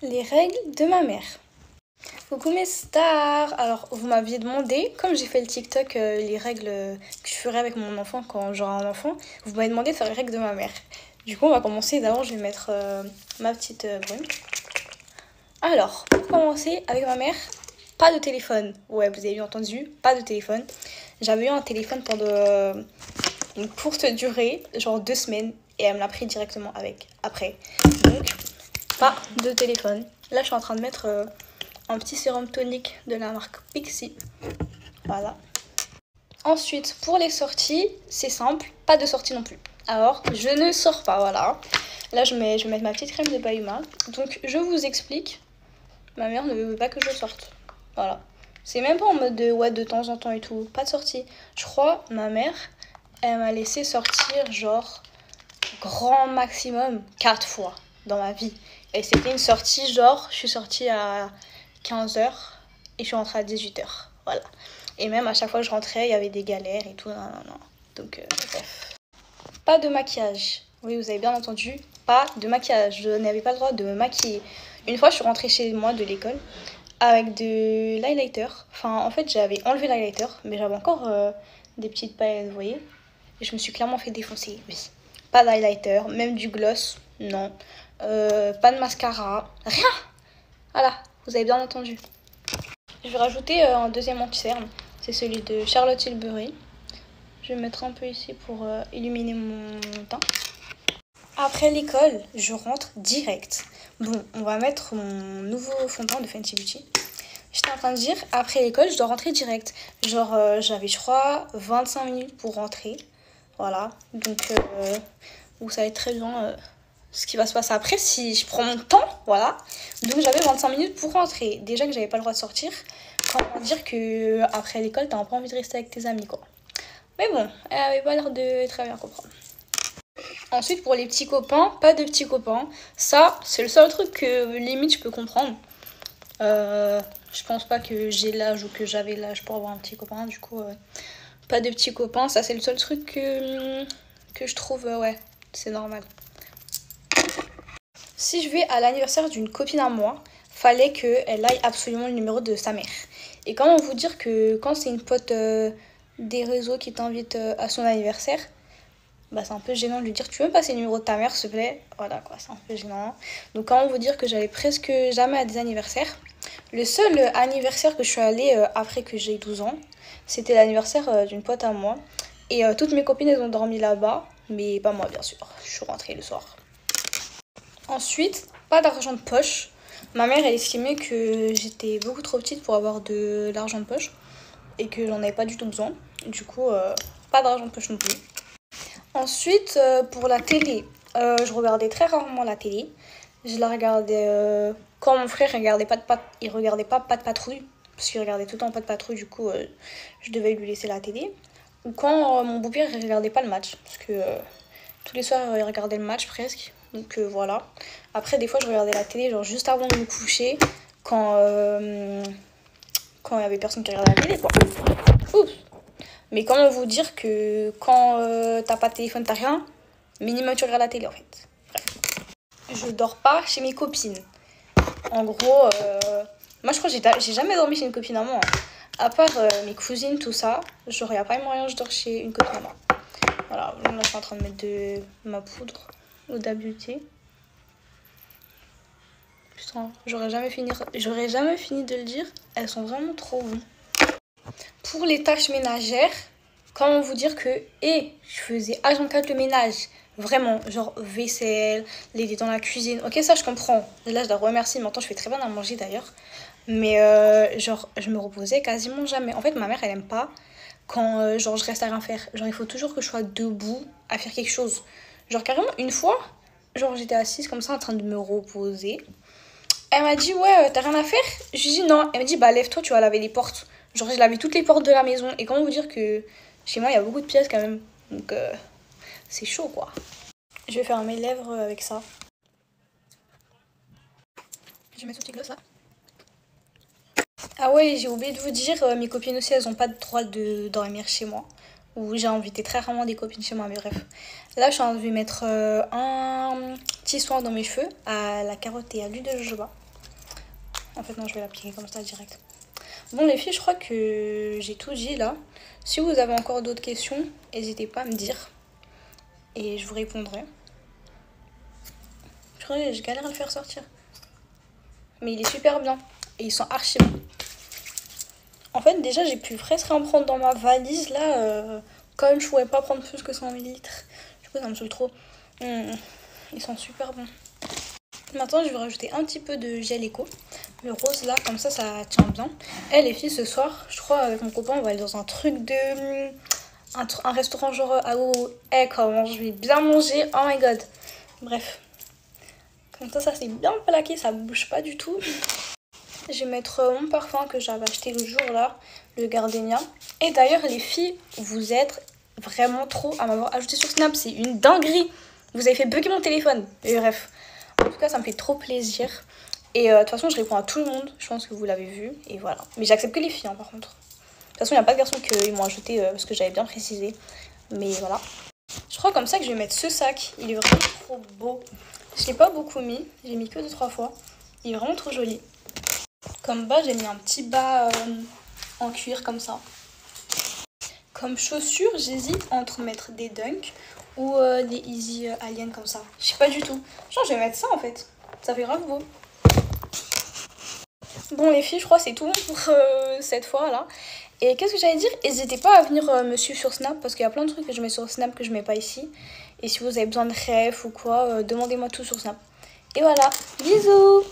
Les règles de ma mère. Coucou mes stars. Alors vous m'aviez demandé, comme j'ai fait le TikTok, les règles que je ferais avec mon enfant quand j'aurai un enfant, vous m'avez demandé de faire les règles de ma mère. Du coup on va commencer. D'abord je vais mettre ma petite brune. Alors pour commencer avec ma mère, pas de téléphone. Ouais, vous avez bien entendu, pas de téléphone. J'avais eu un téléphone pendant une courte durée, genre 2 semaines, et elle me l'a pris directement avec après. Donc pas de téléphone. Là je suis en train de mettre un petit sérum tonique de la marque Pixi. Voilà. Ensuite, pour les sorties, c'est simple, pas de sortie non plus. Alors, je ne sors pas, voilà. Là, je vais mettre ma petite crème de Bayuma. Donc, je vous explique. Ma mère ne veut pas que je sorte. Voilà. C'est même pas en mode de ouais, de temps en temps et tout. Pas de sortie. Je crois, ma mère, elle m'a laissé sortir, genre, grand maximum 4 fois dans ma vie. Et c'était une sortie, genre, je suis sortie à 15h et je suis rentrée à 18h. Voilà. Et même à chaque fois que je rentrais, il y avait des galères et tout. Non, non, non. Donc, bref. Pas de maquillage. Oui, vous avez bien entendu. Pas de maquillage. Je n'avais pas le droit de me maquiller. Une fois, je suis rentrée chez moi de l'école avec de l'highlighter. Enfin, en fait, j'avais enlevé l'highlighter, mais j'avais encore des petites paillettes, vous voyez. Et je me suis clairement fait défoncer. Oui. Pas d'highlighter, même du gloss. Non. Pas de mascara. Rien. Voilà, vous avez bien entendu. Je vais rajouter un deuxième anti-cerne. C'est celui de Charlotte Tilbury. Je vais mettre un peu ici pour illuminer mon teint. Après l'école, je rentre direct. Bon, on va mettre mon nouveau fond de teint de Fenty Beauty. J'étais en train de dire, après l'école, je dois rentrer direct. Genre, j'avais, je crois, 25 minutes pour rentrer. Voilà, donc vous savez très bien ce qui va se passer après si je prends mon temps, voilà. Donc j'avais 25 minutes pour rentrer. Déjà que j'avais pas le droit de sortir, comment dire que après l'école, t'as un peu envie de rester avec tes amis, quoi. Mais bon, elle avait pas l'air de très bien comprendre. Ensuite, pour les petits copains, pas de petits copains. Ça, c'est le seul truc que limite je peux comprendre. Je pense pas que j'ai l'âge ou que j'avais l'âge pour avoir un petit copain, du coup, pas de petits copains. Ça, c'est le seul truc que je trouve, ouais, c'est normal. Si je vais à l'anniversaire d'une copine à moi, fallait qu'elle aille absolument le numéro de sa mère. Et comment vous dire que quand c'est une pote des réseaux qui t'invite à son anniversaire, bah c'est un peu gênant de lui dire tu veux me passer le numéro de ta mère s'il te plaît. Voilà quoi, c'est un peu gênant. Donc comment vous dire que j'allais presque jamais à des anniversaires. Le seul anniversaire que je suis allée après que j'ai 12 ans, c'était l'anniversaire d'une pote à moi. Et toutes mes copines elles ont dormi là-bas, mais pas moi bien sûr. Je suis rentrée le soir. Ensuite, pas d'argent de poche. Ma mère, elle estimait que j'étais beaucoup trop petite pour avoir de l'argent de poche et que j'en avais pas du tout besoin. Du coup, pas d'argent de poche non plus. Ensuite, pour la télé, je regardais très rarement la télé. Je la regardais quand mon frère regardait il regardait pas Pas de Patrouille, parce qu'il regardait tout le temps Pas de Patrouille, du coup, je devais lui laisser la télé. Ou quand mon beau-père il regardait pas le match, parce que tous les soirs, il regardait le match presque. Donc voilà. Après, des fois, je regardais la télé genre juste avant de me coucher, quand il y avait personne qui regardait la télé, quoi. Oups. Mais comment vous dire que quand t'as pas de téléphone, t'as rien, minimum tu regardes la télé en fait. Bref. Je dors pas chez mes copines. En gros, moi je crois que j'ai jamais dormi chez une copine à moi. Hein. À part mes cousines, tout ça, genre y a pas moyen je dors chez une copine à moi. Voilà, là je suis en train de mettre de ma poudre Huda Beauty. Putain, j'aurais jamais fini de le dire. Elles sont vraiment trop bonnes. Pour les tâches ménagères, comment vous dire que je faisais H24 le ménage. Vraiment, genre vaisselle, l'aider dans la cuisine. Ok, ça je comprends. Là je la remercie. Maintenant je fais très bien à manger d'ailleurs. Mais genre je me reposais quasiment jamais. En fait ma mère elle aime pas quand genre je reste à rien faire. Genre il faut toujours que je sois debout à faire quelque chose. Genre carrément une fois, genre j'étais assise comme ça en train de me reposer. Elle m'a dit ouais t'as rien à faire. Je lui ai dit non. Elle m'a dit bah lève-toi tu vas laver les portes. Genre j'ai lavé toutes les portes de la maison. Et comment vous dire que chez moi il y a beaucoup de pièces quand même. Donc c'est chaud quoi. Je vais faire mes lèvres avec ça. Je vais mettre ce petit gloss là. Ah ouais, j'ai oublié de vous dire, mes copines aussi, elles ont pas le droit de dormir chez moi. Ou j'ai invité très rarement des copines chez moi, mais bref. Là, je suis en train de mettre un petit soin dans mes cheveux à la carotte et à l'huile de jojoba. En fait non, je vais l'appliquer comme ça direct. Bon les filles, je crois que j'ai tout dit là. Si vous avez encore d'autres questions, n'hésitez pas à me dire. Et je vous répondrai. Je galère à le faire sortir. Mais il est super bien. Et ils sont archi bons. En fait déjà j'ai pu presque en prendre dans ma valise là. Quand même je pourrais pas prendre plus que 100 ml. Du coup ça me saoule trop. Ils sont super bons. Maintenant je vais rajouter un petit peu de gel éco. Le rose là, comme ça tient bien. Et les filles, ce soir, je crois avec mon copain, on va aller dans un truc de... Un restaurant genre... Ah ouais, comment je vais bien manger. Oh my god. Bref. Comme ça c'est bien plaqué, ça bouge pas du tout. Je vais mettre mon parfum que j'avais acheté le jour là, le Gardenia. Et d'ailleurs les filles, vous êtes vraiment trop à m'avoir ajouté sur Snap. C'est une dinguerie. Vous avez fait bugger mon téléphone. Et bref. En tout cas, ça me fait trop plaisir. Et de toute façon, je réponds à tout le monde. Je pense que vous l'avez vu. Et voilà. Mais j'accepte que les filles, hein, par contre. De toute façon, il n'y a pas de garçons qui m'ont ajouté parce que j'avais bien précisé. Mais voilà. Je crois comme ça que je vais mettre ce sac. Il est vraiment trop beau. Je ne l'ai pas beaucoup mis. J'ai mis que 2-3 fois. Il est vraiment trop joli. Comme bas, j'ai mis un petit bas en cuir comme ça. Comme chaussures, j'hésite entre mettre des Dunk ou des Easy Alien comme ça. Je sais pas du tout. Genre, je vais mettre ça en fait. Ça fait grave beau. Bon les filles, je crois que c'est tout pour cette fois là. Et qu'est-ce que j'allais dire? N'hésitez pas à venir me suivre sur Snap parce qu'il y a plein de trucs que je mets sur Snap que je mets pas ici. Et si vous avez besoin de ref ou quoi, demandez-moi tout sur Snap. Et voilà, bisous!